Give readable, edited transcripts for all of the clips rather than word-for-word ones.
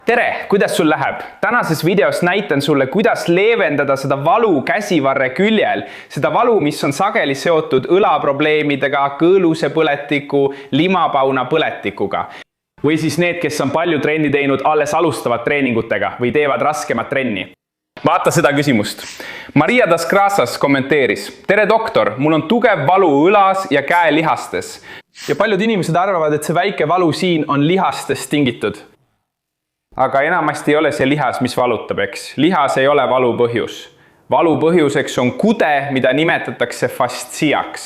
Tere, kuidas sul läheb? Tänases videos näitan sulle, kuidas leevendada seda valu käsivarre küljel. Seda valu, mis on sageli seotud õlaprobleemidega, kõõluse põletiku, limapauna põletikuga. Või siis need, kes on palju trenni teinud, alles alustavad treeningutega või teevad raskemat trenni. Vaata seda küsimust. Maria das Grasas kommenteeris. Tere doktor, mul on tugev valu õlas ja käelihastes. Ja paljud inimesed arvavad, et see väike valu siin on lihastest tingitud. Aga enamasti ei ole see lihas, mis valutab, eks. Lihas ei ole valu põhjus. Valu põhjuseks on kude, mida nimetatakse fastsiaks.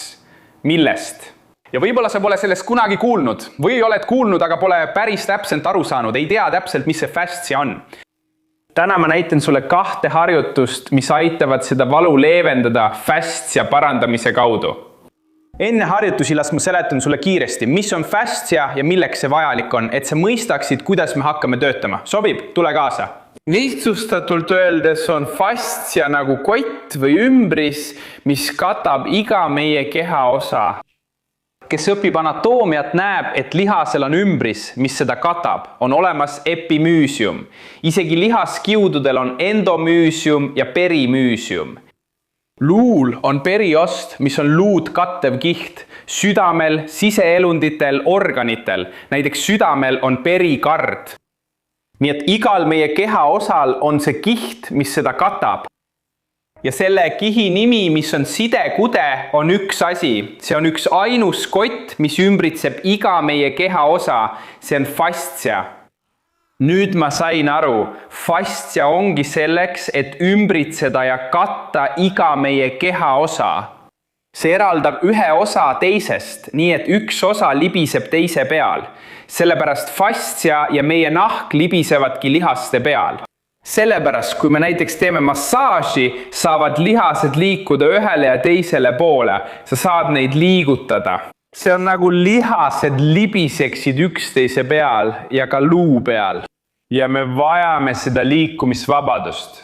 Millest? Ja võib-olla sa pole sellest kunagi kuulnud. Või oled kuulnud, aga pole päris täpselt aru saanud. Ei tea täpselt, mis see fastia on. Täna ma näitan sulle 2 harjutust, mis aitavad seda valu leevendada fastia parandamise kaudu. Enne harjutusi las ma seletan sulle kiiresti, mis on fastia ja milleks see vajalik on, et sa mõistaksid, kuidas me hakkame töötama. Sobib? Tule kaasa. Lihtsustatult öeldes on fastia nagu kott või ümbris, mis katab iga meie kehaosa. Kes õpib anatoomiat näeb, et lihasel on ümbris, mis seda katab, on olemas epimüüsium. Isegi lihaskiududel on endomüüsium ja perimüüsium. Luul on periost, mis on luud kattev kiht. Südamel, siseelunditel, organitel. Näiteks südamel on perikard. Nii et igal meie kehaosal on see kiht, mis seda katab. Ja selle kihi nimi, mis on sidekude, on üks asi. See on üks ainus kott, mis ümbritseb iga meie kehaosa. See on fastia. Nüüd ma sain aru, fastia ongi selleks, et ümbritseda ja katta iga meie kehaosa. See eraldab ühe osa teisest, nii et üks osa libiseb teise peal. Sellepärast fastia ja meie nahk libisevadki lihaste peal. Sellepärast, kui me näiteks teeme massaaži, saavad lihased liikuda ühele ja teisele poole. Sa saad neid liigutada. See on nagu lihased libiseksid üksteise peal ja ka luu peal. Ja me vajame seda liikumisvabadust.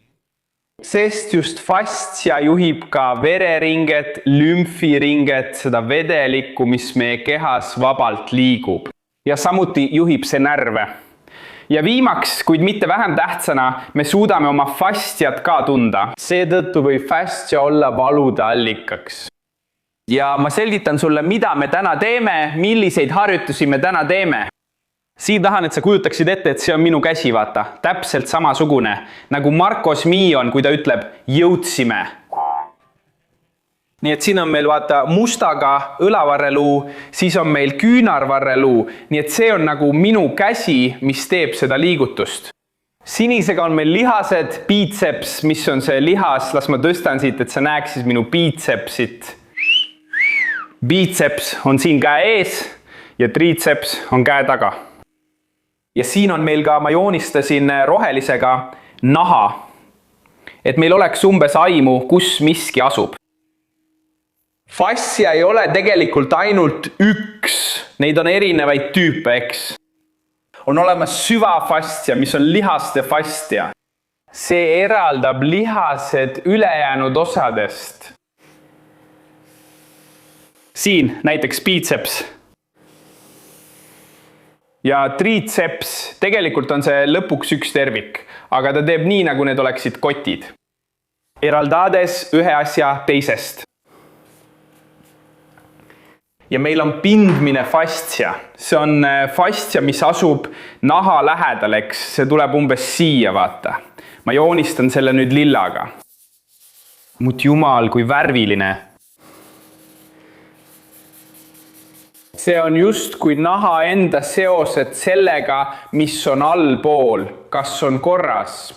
Sest just fastia juhib ka vereringet, lümfiringet, seda vedelikku, mis meie kehas vabalt liigub. Ja samuti juhib see närve. Ja viimaks, kuid mitte vähem tähtsana, me suudame oma fastiat ka tunda. Seetõttu võib fastia olla valude allikaks. Ja ma selgitan sulle, mida me täna teeme, milliseid harjutusi me täna teeme. Siin tahan, et sa kujutaksid ette, et see on minu käsi, vaata. Täpselt samasugune, nagu Marcos Mion, kui ta ütleb, jõudsime. Nii et siin on meil vaata mustaga õlavarreluu, siis on meil küünarvarreluu. Nii et see on nagu minu käsi, mis teeb seda liigutust. Sinisega on meil lihased, biitseps, mis on see lihas. Las ma tõstan siit, et sa näeksid minu biitsepsit. Biitseps on siin käe ees ja triitseps on käe taga. Ja siin on meil ka, ma joonistasin rohelisega naha, et meil oleks umbes aimu, kus miski asub. Fastia ei ole tegelikult ainult üks, neid on erinevaid tüüpe, eks. On olemas süvafastia, mis on lihaste fastia. See eraldab lihased ülejäänud osadest. Siin näiteks biitseps. Ja triitseps, tegelikult on see lõpuks üks tervik, aga ta teeb nii, nagu need oleksid kotid. Eraldades ühe asja teisest. Ja meil on pindmine fastia. See on fastia, mis asub naha lähedal, eks. See tuleb umbes siia, vaata. Ma joonistan selle nüüd lillaga. Mut jumal, kui värviline. See on just kui naha enda seosed sellega, mis on allpool, kas on korras.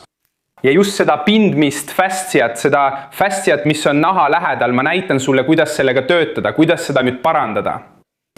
Ja just seda pindmist fasciat, mis on naha lähedal, ma näitan sulle, kuidas sellega töötada, kuidas seda nüüd parandada.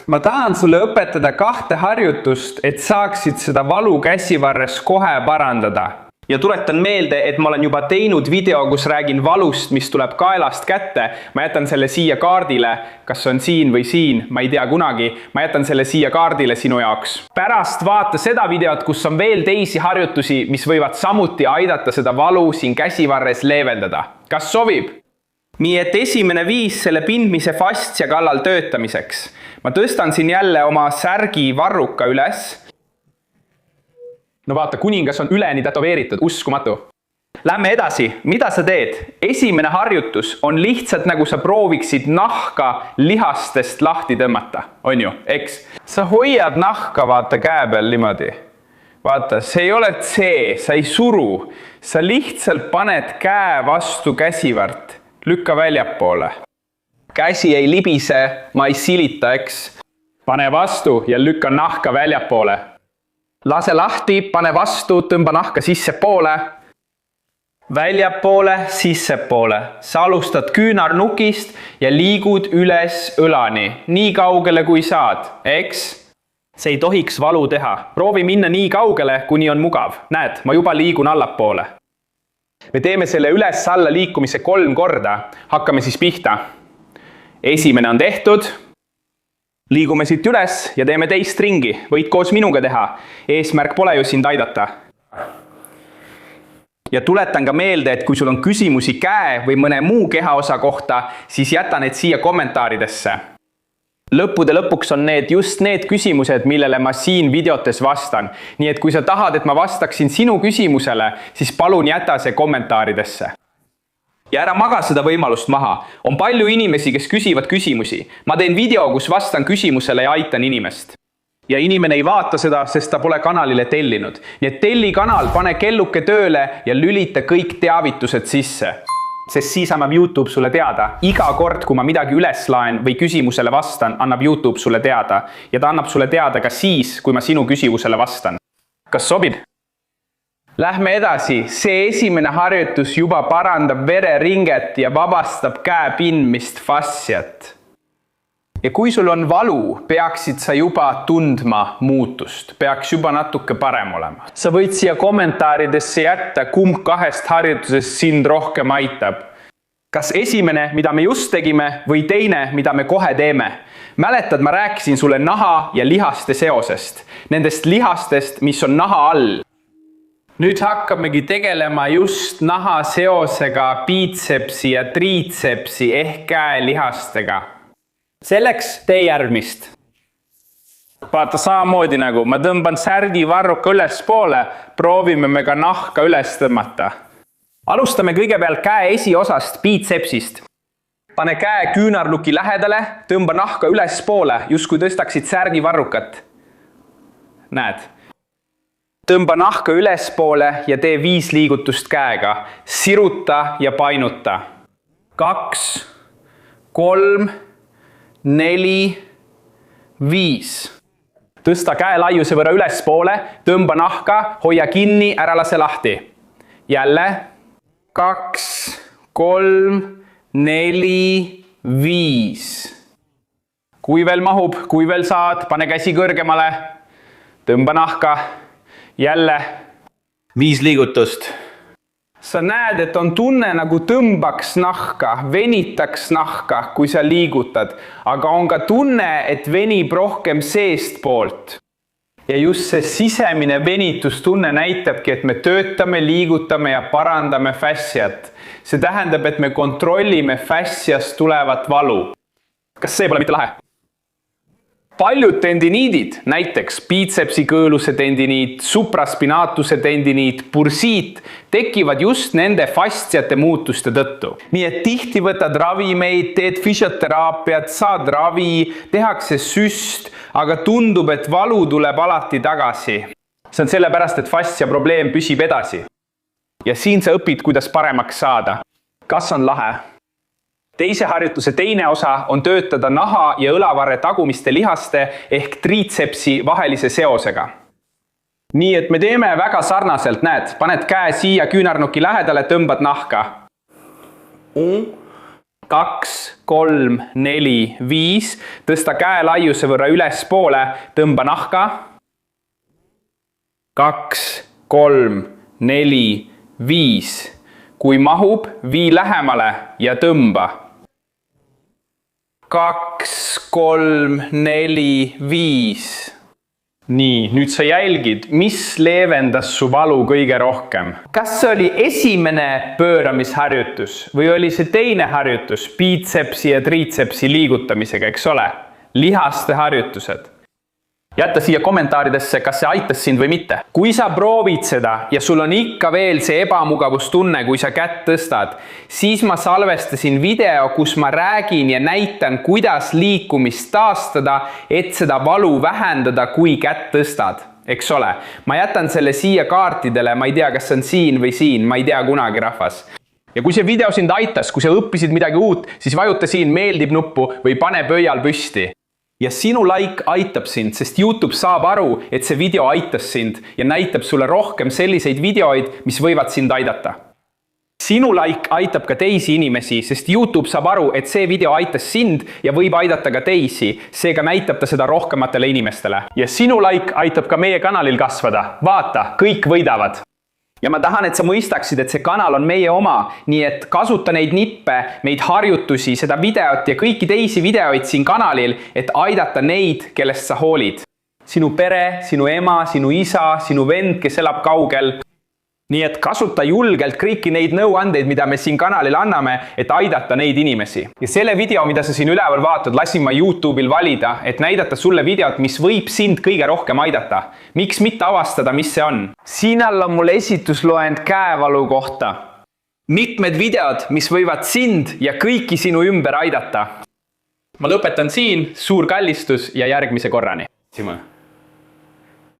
Ma tahan sulle õpetada 2 harjutust, et saaksid seda valu käsivarres kohe parandada. Ja tuletan meelde, et ma olen juba teinud video, kus räägin valust, mis tuleb kaelast kätte. Ma jätan selle siia kaardile, kas on siin või siin, ma ei tea kunagi. Ma jätan selle siia kaardile sinu jaoks. Pärast vaata seda videot, kus on veel teisi harjutusi, mis võivad samuti aidata seda valu siin käsivarres leevendada. Kas sobib? Nii et esimene viis selle pindmise fastia kallal töötamiseks. Ma tõstan siin jälle oma särgi varruka üles. no vaata, kuningas on üleni tätoveeritud, uskumatu. Lähme edasi, mida sa teed? Esimene harjutus on lihtsalt nagu sa prooviksid nahka lihastest lahti tõmmata, on ju, eks? Sa hoiad nahka, vaata käe peal niimoodi. Vaata, see ei ole see, sa ei suru. Sa lihtsalt paned käe vastu käsivart, lükka väljapoole. Käsi ei libise, ma ei silita, eks? Pane vastu ja lükka nahka väljapoole. Lase lahti, pane vastu, tõmba nahka sissepoole. Väljapoole, sissepoole. Sa alustad küünarnukist ja liigud üles õlani, nii kaugele kui saad, eks? See ei tohiks valu teha. Proovi minna nii kaugele, kuni on mugav. Näed, ma juba liigun allapoole. Me teeme selle üles-alla liikumise 3 korda. Hakkame siis pihta. Esimene on tehtud. Liigume siit üles ja teeme teist ringi. Võid koos minuga teha. Eesmärk pole ju sind aidata. Ja tuletan ka meelde, et kui sul on küsimusi käe või mõne muu kehaosa kohta, siis jäta need siia kommentaaridesse. Lõppude lõpuks on need just need küsimused, millele ma siin videotes vastan. Nii et kui sa tahad, et ma vastaksin sinu küsimusele, siis palun jäta see kommentaaridesse. Ja ära maga seda võimalust maha. On palju inimesi, kes küsivad küsimusi. Ma teen video, kus vastan küsimusele ja aitan inimest. Ja inimene ei vaata seda, sest ta pole kanalile tellinud. Nii et telli kanal, pane kelluke tööle ja lülita kõik teavitused sisse. Sest siis annab YouTube sulle teada. Iga kord, kui ma midagi üles laen või küsimusele vastan, annab YouTube sulle teada. Ja ta annab sulle teada ka siis, kui ma sinu küsimusele vastan. Kas sobib? Lähme edasi. See esimene harjutus juba parandab vereringet ja vabastab käe pindmist fastsiat. Ja kui sul on valu, peaksid sa juba tundma muutust. Peaks juba natuke parem olema. Sa võid siia kommentaaridesse jätta, kumb 2 harjutusest sind rohkem aitab. Kas esimene, mida me just tegime, või teine, mida me kohe teeme? Mäletad, ma rääkisin sulle naha ja lihaste seosest. Nendest lihastest, mis on naha all. Nüüd hakkamegi tegelema just naha seosega biitsepsi ja triitsepsi ehk käelihastega. Selleks tee järgmist. Vaata samamoodi nagu ma tõmban särgivarruka üles poole, proovime me ka nahka üles tõmmata. Alustame kõigepealt käe esiosast biitsepsist. Pane käe küünarnuki lähedale, tõmba nahka üles poole, just kui tõstaksid särgivarrukat. Näed. Tõmba nahka üles poole ja tee 5 liigutust käega. Siruta ja painuta. 2, 3, 4, 5. Tõsta käe laiuse võrra üles poole, tõmba nahka, hoia kinni, ära lase lahti. Jälle 2, 3, 4, 5. Kui veel mahub, kui veel saad, pane käsi kõrgemale, tõmba nahka. Jälle 5 liigutust. Sa näed, et on tunne nagu tõmbaks nahka, venitaks nahka, kui sa liigutad. Aga on ka tunne, et venib rohkem seest poolt. Ja just see sisemine venitustunne näitabki, et me töötame, liigutame ja parandame fastsiat. See tähendab, et me kontrollime fastsiast tulevat valu. Kas see pole mitte lahe? Paljud tendiniidid, näiteks biitsepsi kõõluse tendiniit, supraspinaatuse tendiniit, bursiit, tekivad just nende fastsiate muutuste tõttu. Nii et tihti võtad ravimeid, teed füsioteraapiat, saad ravi, tehakse süst, aga tundub, et valu tuleb alati tagasi. See on sellepärast, et fassia probleem püsib edasi. Ja siin sa õpid, kuidas paremaks saada. Kas on lahe? Teise harjutuse teine osa on töötada naha ja õlavarre tagumiste lihaste ehk triitsepsi vahelise seosega. Nii et me teeme väga sarnaselt, näed, paned käe siia küünarnuki lähedale, tõmbad nahka. 2, 3, 4, 5. Tõsta käe laiuse võrra üles poole, tõmba nahka. 2, 3, 4, 5. Kui mahub, vii lähemale ja tõmba. 2, 3, 4, 5. Nii, nüüd sa jälgid, mis leevendas su valu kõige rohkem. Kas see oli esimene pööramisharjutus või oli see teine harjutus biitsepsi ja triitsepsi liigutamisega, eks ole? Lihaste harjutused. Jätta siia kommentaaridesse, kas see aitas sind või mitte. Kui sa proovid seda ja sul on ikka veel see ebamugavustunne, kui sa kätt tõstad, siis ma salvestasin video, kus ma räägin ja näitan, kuidas liikumist taastada, et seda valu vähendada, kui kätt tõstad. Eks ole, ma jätan selle siia kaartidele, ma ei tea, kas see on siin või siin, ma ei tea kunagi, rahvas. Ja kui see video sind aitas, kui sa õppisid midagi uut, siis vajuta siin meeldib nuppu või pane pöial püsti. Ja sinu like aitab sind, sest YouTube saab aru, et see video aitas sind ja näitab sulle rohkem selliseid videoid, mis võivad sind aidata. Sinu like aitab ka teisi inimesi, sest YouTube saab aru, et see video aitas sind ja võib aidata ka teisi, seega näitab ta seda rohkematele inimestele. Ja sinu like aitab ka meie kanalil kasvada. Vaata, kõik võidavad. Ja ma tahan, et sa mõistaksid, et see kanal on meie oma, nii et kasuta neid nippe, neid harjutusi, seda videot ja kõiki teisi videoid siin kanalil, et aidata neid, kellest sa hoolid. Sinu pere, sinu ema, sinu isa, sinu vend, kes elab kaugel. Nii et kasuta julgelt kõiki neid nõuandeid, mida me siin kanalil anname, et aidata neid inimesi. Ja selle video, mida sa siin üleval vaatad, lasin ma YouTube'il valida, et näidata sulle videot, mis võib sind kõige rohkem aidata. Miks mitte avastada, mis see on? Siin all on mul esitusloend käevalu kohta. Mitmed videod, mis võivad sind ja kõiki sinu ümber aidata. Ma lõpetan siin, suur kallistus ja järgmise korrani. Simo.